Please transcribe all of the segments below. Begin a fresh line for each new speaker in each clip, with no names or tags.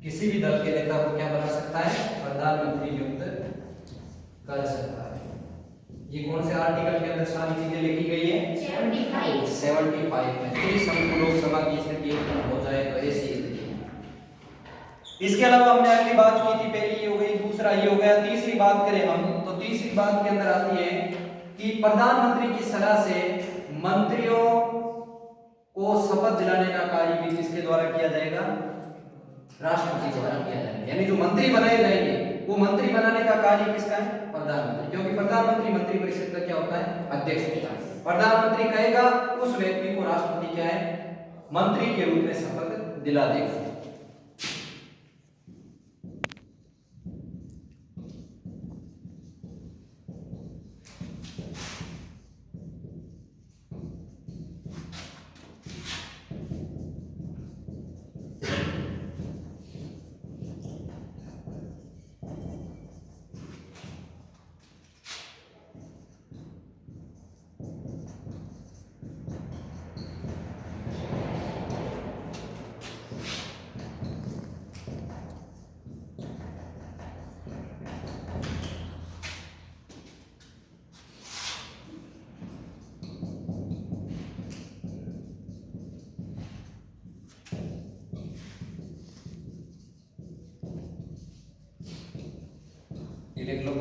किसी भी दल के नेता को क्या बना सकता है, प्रधानमंत्री नियुक्त कर सकता है। ये कौन से आर्टिकल के अंदर सारी चीजें लिखी गई है, 75 में। त्रिसंघ लोकसभा की स्थिति हो जाए तो ऐसी स्थिति। इसके अलावा हमने अगली बात की थी, पहली ये हो गई, दूसरा ये हो गया। तीसरी बात करें हम तो तीसरी बात के अंदर आती है कि प्रधानमंत्री की सलाह से मंत्रियों को शपथ दिलाने का कार्य भी किसके द्वारा किया जाएगा, राष्ट्रपति द्वारा किया जाएगा। यानी जो मंत्री बनाए जाएंगे वो मंत्री बनाने का कार्य किसका है, प्रधानमंत्री, क्योंकि प्रधानमंत्री मंत्रिपरिषद का क्या होता है, अध्यक्ष होता है। प्रधानमंत्री कहेगा उस व्यक्ति को राष्ट्रपति क्या है, मंत्री के रूप में शपथ दिला देगा। ये देख लो,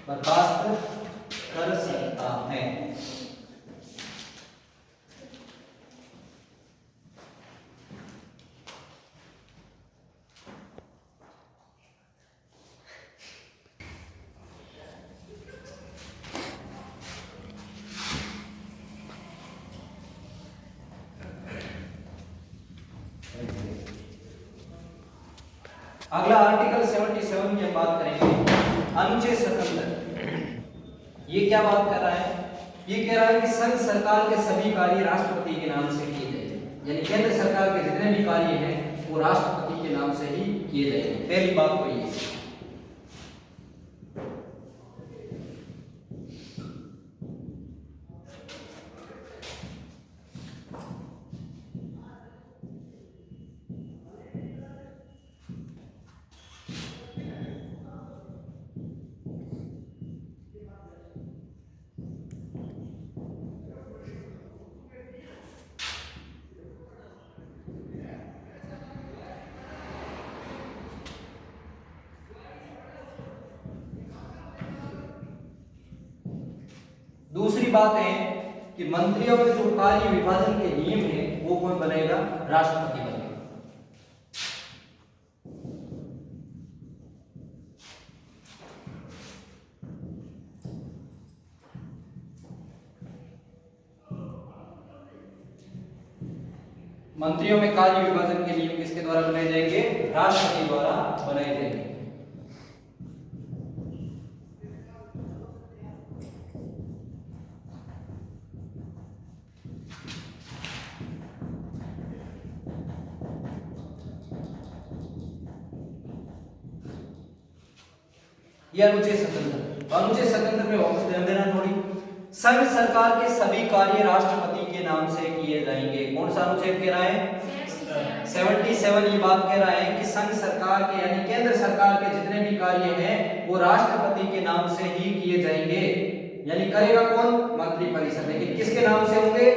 बर्खास्त कर सकता है। अगला आर्टिकल 77 की हम बात करेंगे, अनुच्छेद 77। ये क्या बात कर रहा है, ये कह रहा है कि संघ सरकार के सभी कार्य राष्ट्रपति के नाम से किए जाएंगे। यानी केंद्र सरकार के जितने भी कार्य हैं वो राष्ट्रपति के नाम से ही किए जाएंगे। पहली बात तो ये। दूसरी बात है कि मंत्रियों के जो कार्य विभाजन के नियम है वो कौन बनेगा, राष्ट्रपति बनेगा। मंत्रियों में कार्य विभाजन के नियम किसके द्वारा बनाए जाएंगे, राष्ट्रपति द्वारा बनाए जाएंगे। ये अनुच्छेद 77। अनुच्छेद 77 में वापस ध्यान देना थोड़ी। संघ सरकार के सभी कार्य राष्ट्रपति के नाम से किए जाएंगे। कौन सा अनुच्छेद कह रहा है, 77। ये बात कह रहा है कि संघ सरकार के यानी केंद्र सरकार के जितने भी कार्य हैं वो राष्ट्रपति के नाम से ही किए जाएंगे। यानी करेगा कौन, मंत्रिपरिषद। लेकिन किसके नाम से होंगे,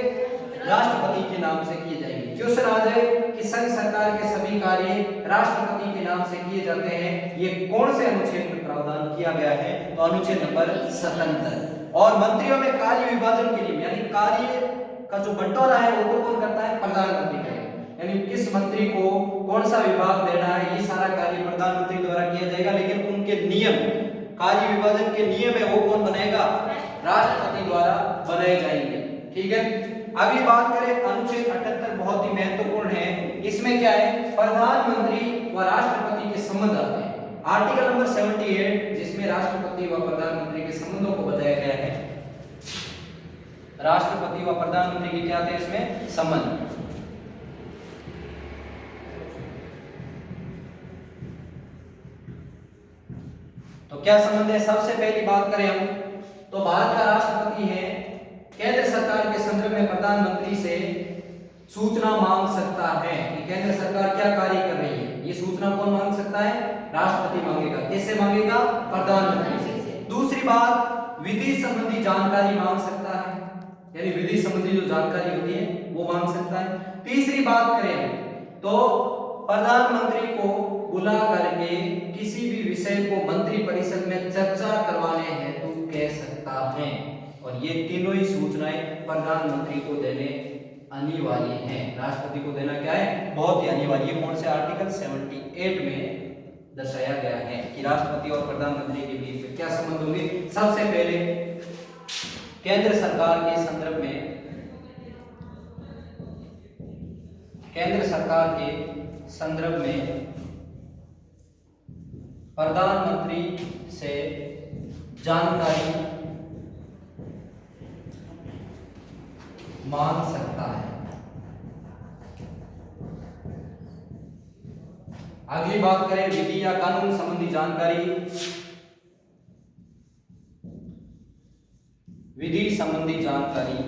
राष्ट्रपति के नाम से किए जाएंगे। क्वेश्चन आ जाए कि संघ सरकार के सभी कार्य राष्ट्रपति के नाम से किए जाते हैं, ये कौन से अनुच्छेद में प्रावधान किया गया है, तो अनुच्छेद नंबर 77। और मंत्रियों में कार्य विभाजन के लिए यानी कार्य का जो बंटवारा है वो कौन करता है, प्रधानमंत्री करेगा। यानी किस मंत्री को कौन सा विभाग देना है ये सारा कार्य प्रधानमंत्री द्वारा किया जाएगा। लेकिन उनके नियम, कार्य विभाजन के नियम है वो कौन बनाएगा, राष्ट्रपति द्वारा बनाए जाएंगे। ठीक है। अगली बात करें अनुच्छेद 78, बहुत ही महत्वपूर्ण है। इसमें क्या है, प्रधानमंत्री व राष्ट्रपति के संबंध आते हैं। आर्टिकल नंबर 78 जिसमें राष्ट्रपति व प्रधानमंत्री के संबंधों को बताया गया है। राष्ट्रपति व प्रधानमंत्री के क्या आते हैं इसमें, संबंध। तो क्या संबंध है? सबसे पहली बात करें हम तो भारत का राष्ट्रपति है, केंद्र सरकार के संदर्भ में प्रधानमंत्री से सूचना मांग सकता है कि केंद्र सरकार क्या कार्य कर रही है। ये सूचना कौन मांग सकता है? राष्ट्रपति मांगेगा। किससे मांगेगा? प्रधानमंत्री से। दूसरी बात, विधि संबंधी जानकारी मांग सकता है, यानी विधि संबंधी जो जानकारी होती है वो मांग सकता है। तीसरी बात करें तो प्रधानमंत्री को बुला करके किसी भी विषय को मंत्री परिषद में चर्चा करवाने हेतु कह सकता है। और ये तीनों ही सूचनाएं प्रधानमंत्री को देने अनिवार्य है। राष्ट्रपति को देना क्या है? बहुत ही अनिवार्य। कौन से आर्टिकल 78 में दर्शाया गया है कि राष्ट्रपति और प्रधानमंत्री के बीच में क्या संबंध होंगे। सबसे पहले केंद्र सरकार के संदर्भ में, केंद्र सरकार के संदर्भ में प्रधानमंत्री से जानकारी मांग सकता है। अगली बात करें विधि या कानून संबंधी जानकारी। विधि संबंधी जानकारी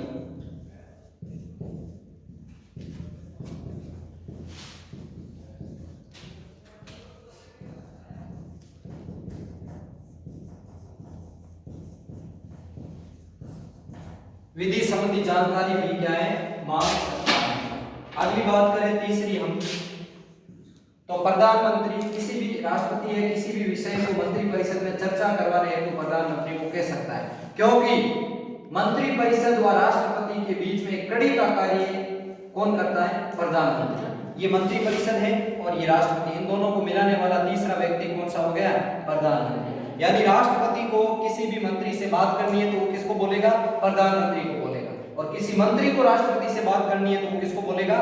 विधि संबंधी जानकारी भी क्या है? मांग सकता है। अगली बात करें तीसरी हम तो प्रधानमंत्री किसी भी राष्ट्रपति है किसी भी विषय को मंत्री परिषद में चर्चा करवाने हेतु प्रधानमंत्री को कह सकता है, क्योंकि मंत्री परिषद व राष्ट्रपति के बीच में कड़ी का कार्य कौन करता है? प्रधानमंत्री। ये मंत्री परिषद है और ये राष्ट्रपति, इन दोनों को मिलाने वाला तीसरा व्यक्ति कौन सा हो गया? प्रधानमंत्री। यानी राष्ट्रपति को किसी भी मंत्री से बात करनी है तो वो किसको बोलेगा? प्रधानमंत्री को बोलेगा। और किसी मंत्री को राष्ट्रपति से बात करनी है तो वो किसको बोलेगा?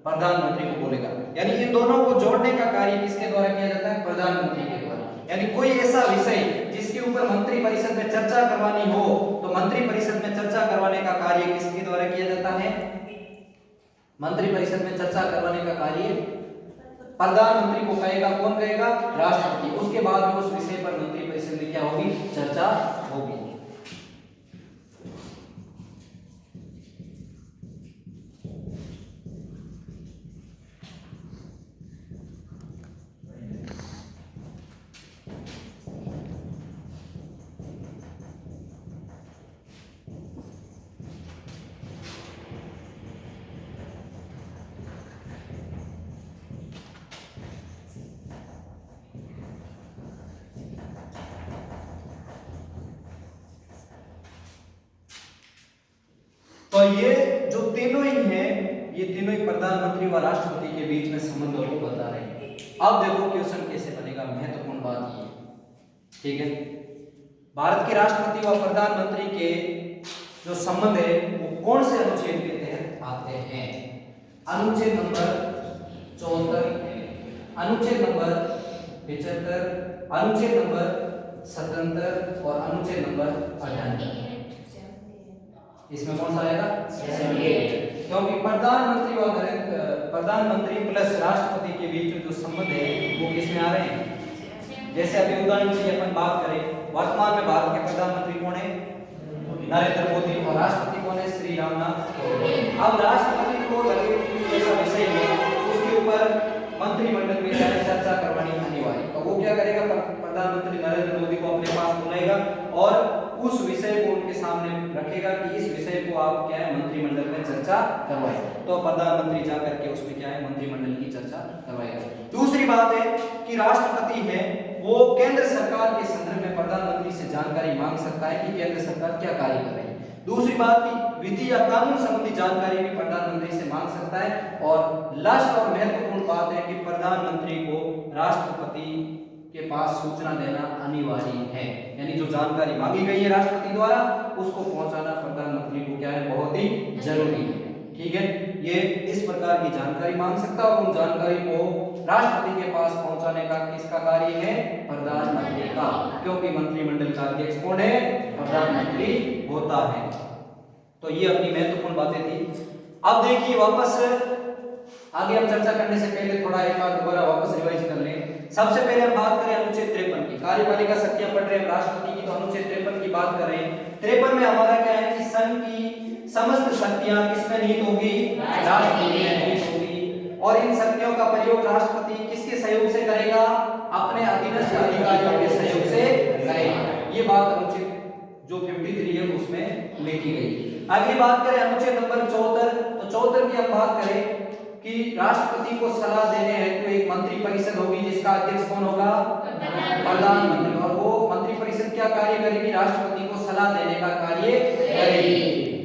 प्रधानमंत्री को बोलेगा। यानी इन दोनों को जोड़ने का कार्य किसके द्वारा किया जाता है? प्रधानमंत्री के द्वारा। यानी कोई ऐसा विषय जिसके ऊपर मंत्री परिषद में चर्चा करवानी हो तो मंत्री परिषद में चर्चा करवाने का कार्य किसके द्वारा किया जाता है? मंत्री परिषद में चर्चा करवाने का कार्य प्रधानमंत्री को कहेगा। कौन कहेगा? राष्ट्रपति। उसके बाद में उस विषय पर मंत्री परिषद में क्या होगी? चर्चा होगी। तो ये जो तीनों ही हैं, ये तीनों ही प्रधानमंत्री व राष्ट्रपति के बीच में संबंधों को बता रहे हैं। अब देखो क्वेश्चन कैसे बनेगा, महत्वपूर्ण बात ये, ठीक है। भारत के राष्ट्रपति व प्रधानमंत्री के जो संबंध है वो कौन से अनुच्छेद के तहत आते हैं? अनुच्छेद नंबर 74, अनुच्छेद नंबर 75, अनुच्छेद नंबर 77 और अनुच्छेद नंबर 78। इसमें कौन सा आएगा? 78। क्योंकि प्रधानमंत्री प्लस राष्ट्रपति के बीच में जो संबंध है वो किसमें आ रहे हैं? जैसे अभी उदाहरण के लिए अपन बात करें, वर्तमान में भारत के प्रधानमंत्री कौन है? नरेंद्र मोदी। और राष्ट्रपति कौन है? श्री रामनाथ कोविंद। अब राष्ट्रपति को लगे ऐसा विषय है उसके ऊपर मंत्रिमंडल में चर्चा करवानी अनिवार्य, तो वो क्या करेगा? प्रधानमंत्री नरेंद्र मोदी को अपने पास बुलाएगा और उस विषय को उनके सामने रखेगा कि इस विषय को आप क्या है मंत्रिमंडल में चर्चा करवाएं। तो प्रधानमंत्री जाकर के उसमें क्या है मंत्रिमंडल की चर्चा करवाएगा। दूसरी बात है कि राष्ट्रपति है वो केंद्र सरकार के संदर्भ में प्रधानमंत्री से जानकारी मांग सकता है कि केंद्र सरकार क्या कार्य कर रही है। दूसरी बात की विधि या कानून संबंधी जानकारी भी प्रधानमंत्री से मांग सकता है। और लास्ट और महत्वपूर्ण बात है कि प्रधानमंत्री को राष्ट्रपति के पास सूचना देना अनिवार्य है, यानी जो जानकारी मांगी गई है राष्ट्रपति द्वारा उसको पहुंचाना प्रधानमंत्री को क्या है? बहुत ही जरूरी है, ठीक है। ये इस प्रकार की जानकारी मांग सकता है और उन जानकारी को राष्ट्रपति के पास पहुंचाने का किसका कार्य है? प्रधानमंत्री का, क्योंकि मंत्रिमंडल का अध्यक्ष कौन है? प्रधानमंत्री होता है। तो ये अपनी महत्वपूर्ण बातें थी। अब देखिए वापस आगे हम चर्चा करने से पहले थोड़ा एक बार दोबारा वापस रिवाइज कर लें। सबसे पहले हम बात करें अनुच्छेद 53 की, कार्यपालिका शक्तियां पढ़ रहे हैं राष्ट्रपति की, तो अनुच्छेद 53 की बात कर रहे हैं। 53 में हमारा क्या है कि संघ की समस्त शक्तियां किसमें निहित होगी? राष्ट्रपति में निहित होगी। और इन शक्तियों का प्रयोग राष्ट्रपति किसके सहयोग से करेगा? अपने अधीनस्थ अधिकारियों के सहयोग से करेगा। ये बात अनुच्छेद जो 53 है उसमें लिखी गई। अगली बात करें अनुच्छेद नंबर 74, तो 74 की हम बात करें कि राष्ट्रपति को सलाह देने हेतु एक मंत्री परिषद होगी जिसका अध्यक्ष कौन होगा? प्रधानमंत्री। और वो मंत्री परिषद क्या कार्य करेगी? राष्ट्रपति को सलाह देने का कार्य करेगी।